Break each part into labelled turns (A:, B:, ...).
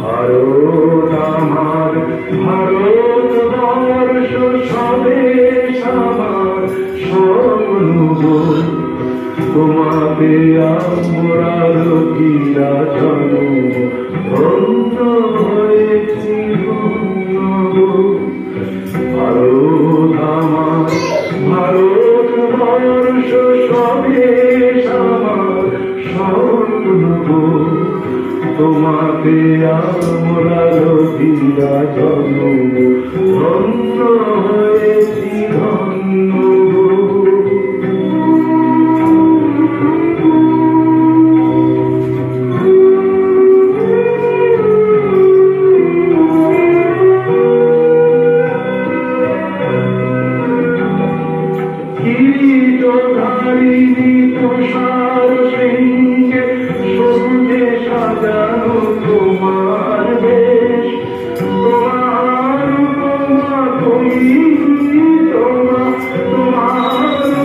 A: ভারত আমার, ভারতবর্ষ স্বদেশ আমার স্বপ্ন গো। তোমাকে আমরা রোগীরা জন্ম ধন্য হয়েছি ধন্য গো। ভারত আমার, ভারতবর্ষ স্বদেশ আমার স্বপ্ন গো। তোমাকে আমরা রোগীরা জন্ম ধন্য হয়েছি ধন্য গো। কিরীটধারিণী তুষার শৃঙ্গে সবুজে সাজানো তোমার বেশ। তোমার উপমা তুমি, তোমার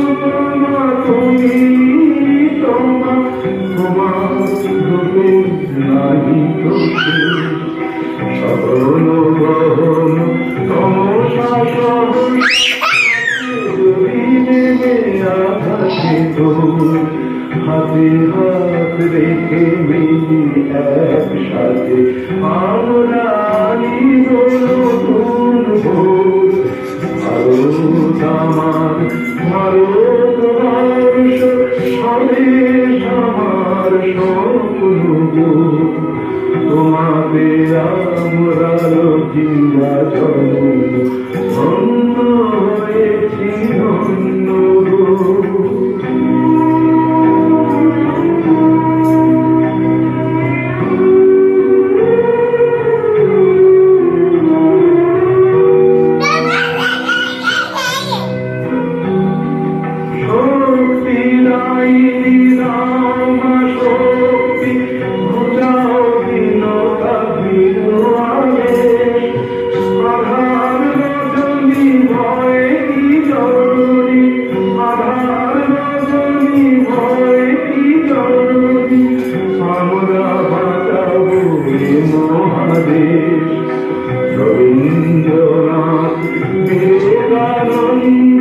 A: উপমা তুমি, তোমার রূপে নাহি তো শেষ। সহন গহন তমসা সহন হাতে হাত রেখে মিলি একসাথে আমরা নতুন ভোর। ভারত আমার, ভারতবর্ষ স্বদেশ আমার স্বপ্ন গো। তোমাকে আমরা রোগীরা জন্ম ধন্য হয়েছি ধন্য গো। শক্তি দায়িনী নামা শক্তি বুঝাও দীনতা বিনোয়াবেশ। আধার রজনী ভয় কি জরুরি, আধার রজনী ভয় কি জরুরি। আমরা বাঁচাবো এ মহাদেশ। রবীন্দ্রনাথ, বিবেকানন্দ,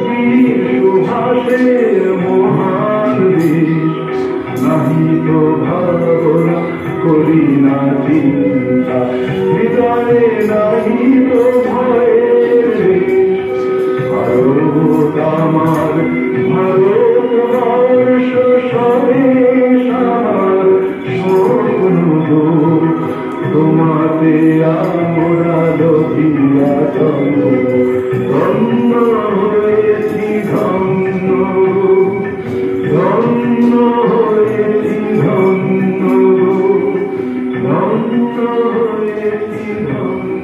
A: বীর সুভাষের মহান দেশ। নাহি তো ভাবনা করি না চিন্তা, হৃদয়ে নাহি তো ভয়ের রেশ। ভারত আমার, ভারতবর্ষ স্বদেশ আমার স্বপ্ন গো। তোমাতে আমরা রোগীরা জন্ম ধন্য হয়েছি ধন্য, ধন্য হয়েছি ধন্য, ধন্য হয়েছি ধন্য।